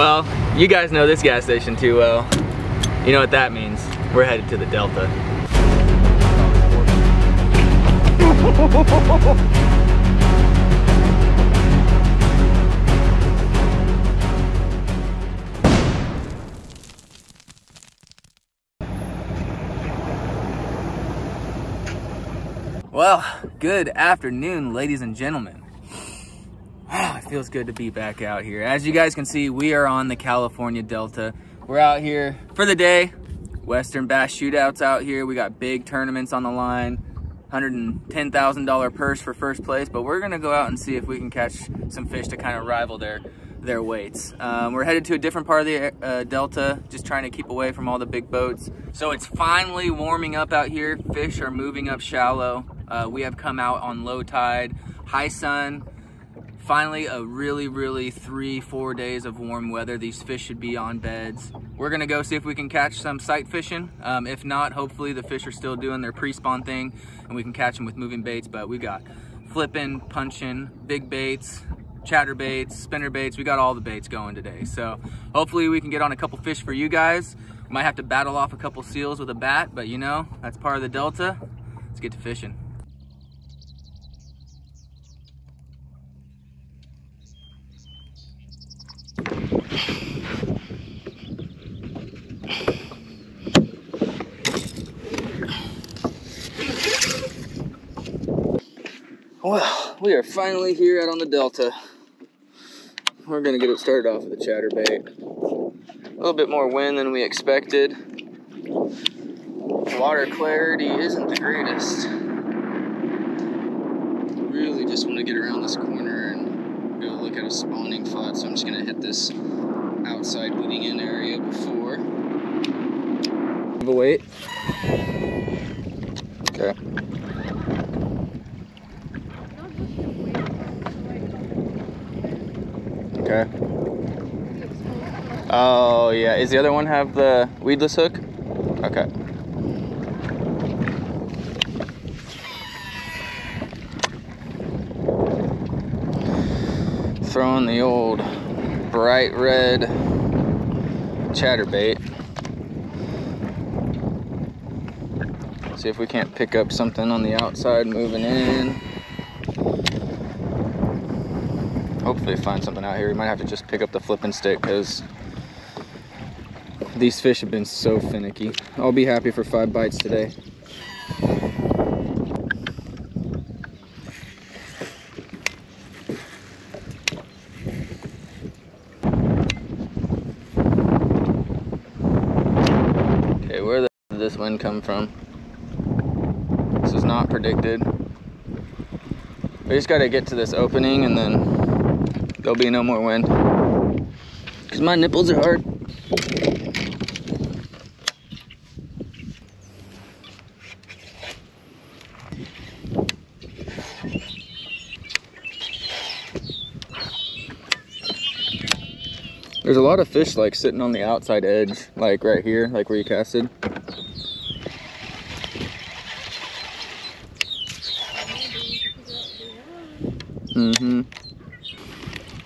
Well, you guys know this gas station too well. You know what that means. We're headed to the Delta. Well, good afternoon, ladies and gentlemen. Oh, it feels good to be back out here. As you guys can see, we are on the California Delta. We're out here for the day. Western Bass Shootouts out here. We got big tournaments on the line. $110,000 purse for first place, but we're gonna go out and see if we can catch some fish to kind of rival their weights. We're headed to a different part of the Delta, just trying to keep away from all the big boats. So it's finally warming up out here. Fish are moving up shallow. We have come out on low tide, high sun. Finally, a really 3-4 days of warm weather. These fish should be on beds. We're gonna go see if we can catch some sight fishing. If not, hopefully the fish are still doing their pre-spawn thing and we can catch them with moving baits. But we got flipping, punching, big baits, chatter baits, spinner baits. We got all the baits going today. So hopefully we can get on a couple fish for you guys. We might have to battle off a couple seals with a bat, but you know, that's part of the Delta. Let's get to fishing. Well, we are finally here out on the Delta. We're gonna get it started off with a chatterbait. A little bit more wind than we expected. Water clarity isn't the greatest. Really just want to get around this corner and go look at a spawning flood, so I'm just gonna hit this outside leading in area before. Have a wait. Okay. Okay. Oh yeah, is the other one have the weedless hook? Okay. Throwing the old bright red chatterbait. See if we can't pick up something on the outside moving in. Hopefully find something out here. We might have to just pick up the flipping stick because these fish have been so finicky. I'll be happy for 5 bites today. Okay, where did this wind come from? This is not predicted. We just gotta get to this opening and then there'll be no more wind. Because my nipples are hard. There's a lot of fish like sitting on the outside edge, like right here, like where you casted.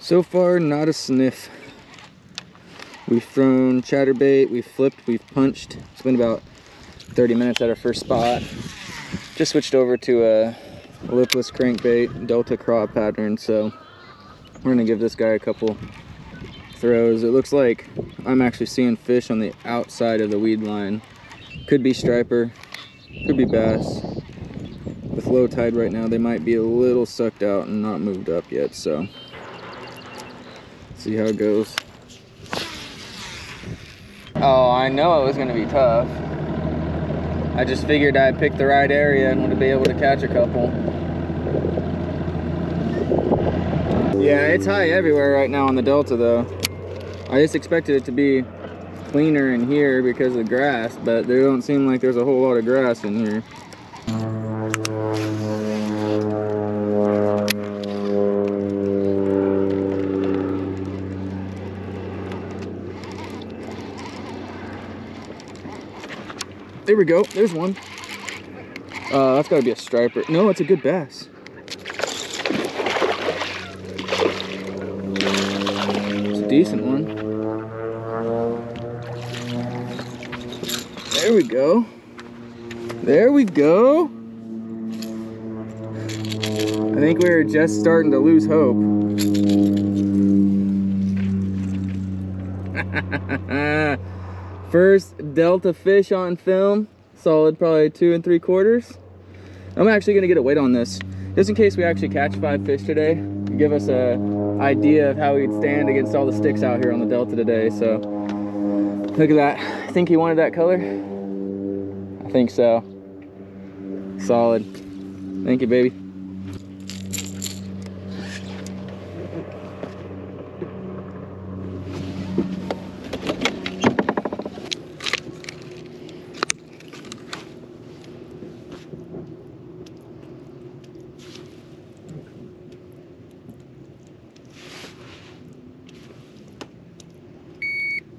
So far, not a sniff. We've thrown chatterbait, we've flipped, we've punched. It's been about 30 minutes at our first spot. Just switched over to a lipless crankbait, Delta craw pattern, so we're gonna give this guy a couple throws. It looks like I'm actually seeing fish on the outside of the weed line. Could be striper, could be bass. With low tide right now, they might be a little sucked out and not moved up yet, so see how it goes. Oh, I know it was gonna be tough. I just figured I'd pick the right area and would be able to catch a couple. Yeah, it's high everywhere right now on the Delta though. I just expected it to be cleaner in here because of the grass, but there don't seem like there's a whole lot of grass in here. There we go, there's one. That's gotta be a striper. No, it's a good bass. It's a decent one. There we go. There we go. I think we were just starting to lose hope. First Delta fish on film. Solid, probably 2 3/4. I'm actually gonna get a weight on this, just in case we actually catch 5 fish today. Give us a idea of how we'd stand against all the sticks out here on the Delta today. So, look at that. I think he wanted that color. I think so. Solid. Thank you, baby.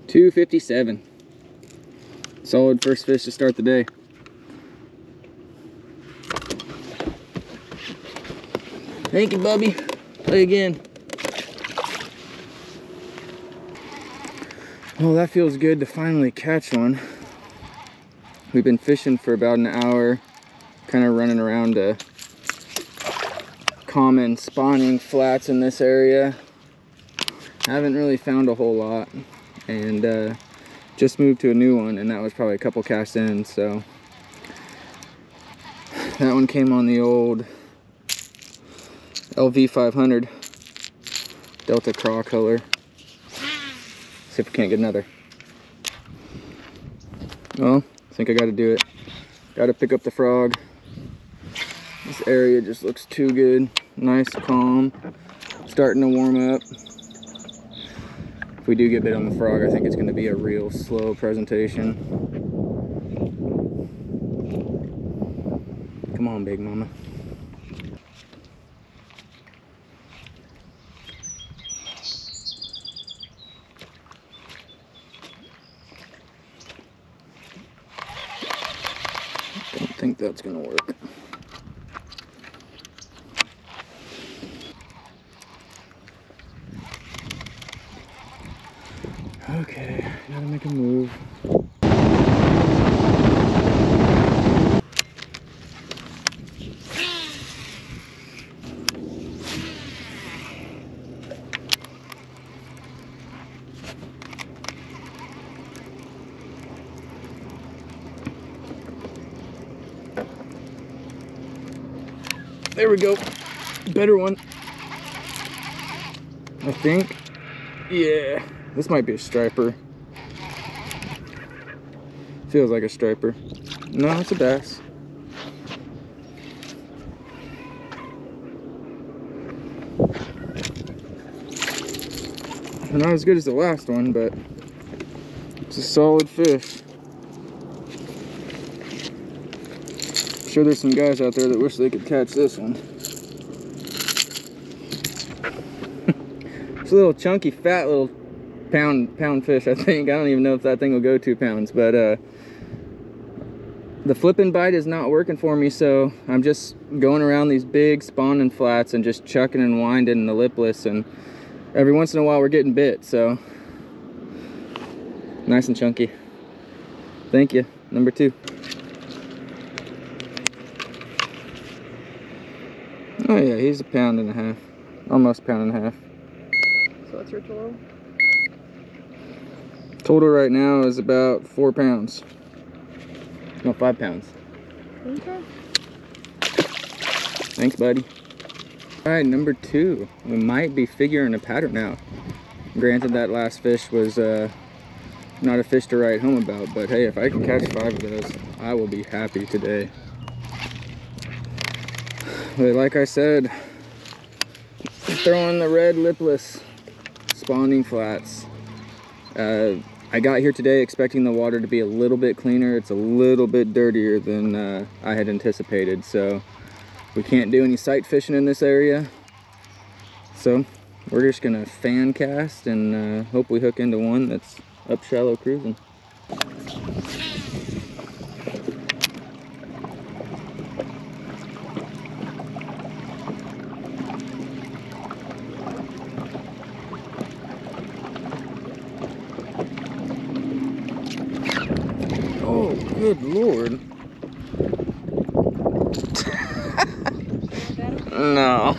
$2.57. Solid first fish to start the day. Thank you, Bubby. Play again. Well, that feels good to finally catch one. We've been fishing for about an hour, kind of running around to common spawning flats in this area. Haven't really found a whole lot, and just moved to a new one, and that was probably a couple casts in. So that one came on the old LV 500 Delta Craw color. See if we can't get another. Well, I think I got to do it. Got to pick up the frog. This area just looks too good. Nice, calm. Starting to warm up. If we do get bit on the frog, I think it's going to be a real slow presentation. Come on, big mama. Don't think that's going to work. Okay, gotta make a move. There we go. Better one. I think. Yeah. This might be a striper. Feels like a striper. No, it's a bass. Not as good as the last one, but it's a solid fish. I'm sure there's some guys out there that wish they could catch this one. It's a little chunky, fat little pound fish, I think. I don't even know if that thing will go 2 pounds, but the flipping bite is not working for me, so I'm just going around these big spawning flats and just chucking and winding the lipless, and every once in a while we're getting bit, so nice and chunky. Thank you. Number 2. Oh yeah, he's 1.5 pounds, almost 1.5 pounds. So what's your total? Total right now is about 4 pounds. No, 5 pounds. Okay. Thanks, buddy. All right, number 2. We might be figuring a pattern out. Granted, that last fish was not a fish to write home about, but hey, if I can catch 5 of those, I will be happy today. But like I said, throwing the red lipless spawning flats. I got here today expecting the water to be a little bit cleaner. It's a little bit dirtier than I had anticipated, so we can't do any sight fishing in this area. So we're just gonna fan cast and hope we hook into one that's up shallow cruising. Good Lord. No.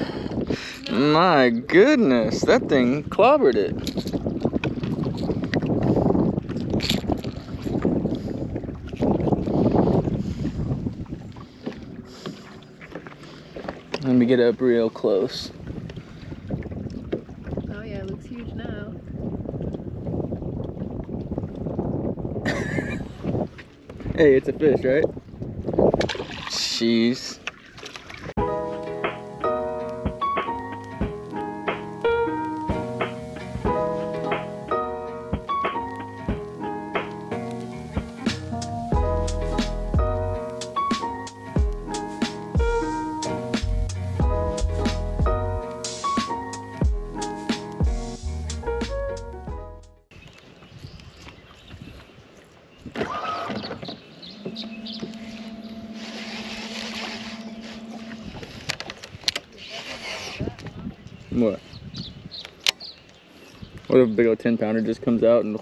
My goodness, that thing clobbered it. Let me get up real close. Oh yeah, it looks huge now. Hey, it's a fish, right? Jeez. What? What if a big old 10-pounder just comes out and...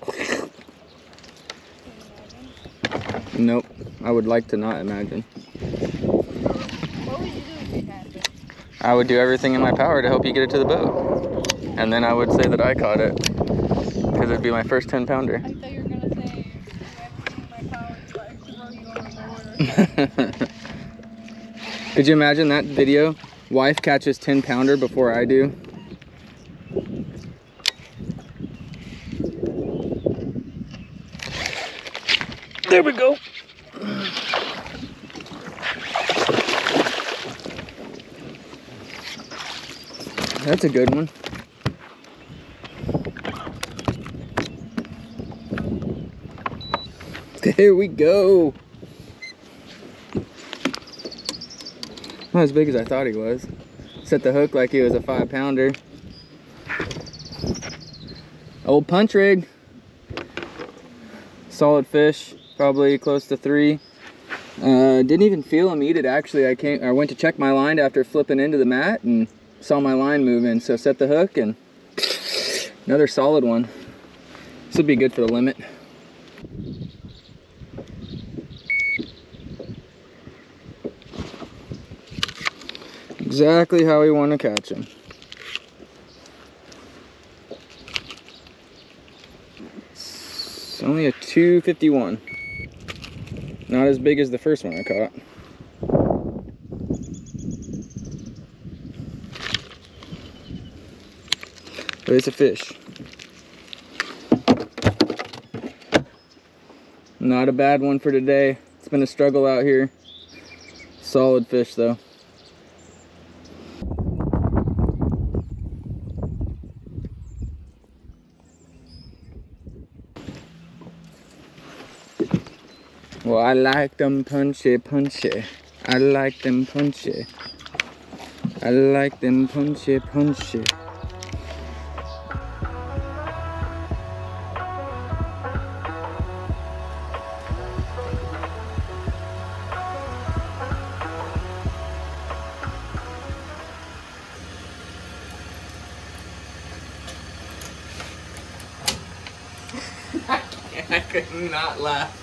Nope. I would like to not imagine. What would you do if you had it? I would do everything in my power to help you get it to the boat. And then I would say that I caught it. Because it'd be my first 10-pounder. I thought you were gonna say everything in my power to like throw you overboard. Could you imagine that video? Wife catches 10-pounder before I do. There we go. That's a good one. There we go. Not as big as I thought he was. Set the hook like he was a 5-pounder. Old punch rig. Solid fish, probably close to 3. Didn't even feel him eat it actually. I went to check my line after flipping into the mat and saw my line moving. So set the hook and another solid one. This would be good for the limit. Exactly how we want to catch him. It's only a 251. Not as big as the first one I caught. But it's a fish. Not a bad one for today. It's been a struggle out here. Solid fish though. Well, I like them punchy punchy. I like them punchy. I like them punchy punchy. I could not laugh.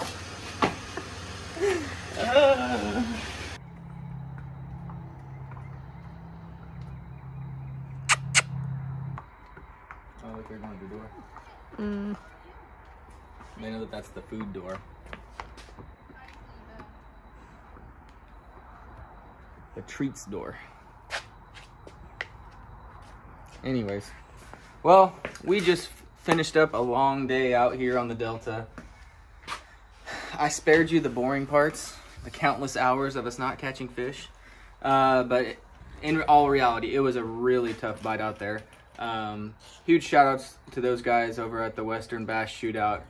Oh, look, they're going to the door. They know that that's the food door. The treats door. Anyways, well, we just finished up a long day out here on the Delta. I spared you the boring parts, the countless hours of us not catching fish. But in all reality, it was a really tough bite out there. Huge shout outs to those guys over at the Western Bass Shootout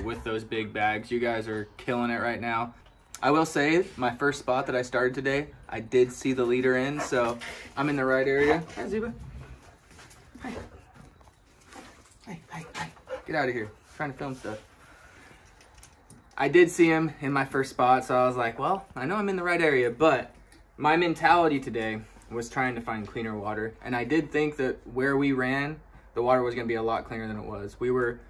with those big bags. You guys are killing it right now. I will say, my first spot that I started today, I did see the leader in, so I'm in the right area. Hi, Zeba. Hi. Hey, hey, hey. Get out of here. I'm trying to film stuff. I did see him in my first spot, so I was like, well, I know I'm in the right area, but my mentality today was trying to find cleaner water. And I did think that where we ran, the water was going to be a lot cleaner than it was. We were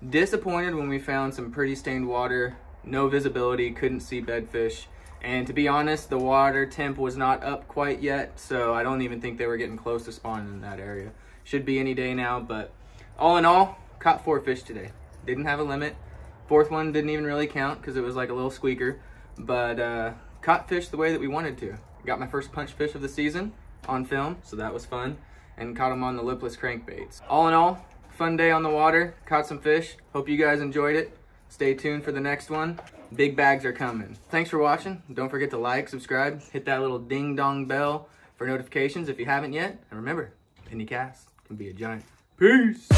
disappointed when we found some pretty stained water no visibility, couldn't see bedfish. And to be honest, the water temp was not up quite yet, so I don't even think they were getting close to spawning in that area. Should be any day now, but all in all, caught 4 fish today. Didn't have a limit. 4th one didn't even really count because it was like a little squeaker, but caught fish the way that we wanted to. Got my first punch fish of the season on film, so that was fun, and caught them on the lipless crankbaits. All in all, fun day on the water, caught some fish. Hope you guys enjoyed it. Stay tuned for the next one. Big bags are coming. Thanks for watching. Don't forget to like, subscribe, hit that little ding dong bell for notifications if you haven't yet. And remember, penny cast can be a giant. Peace.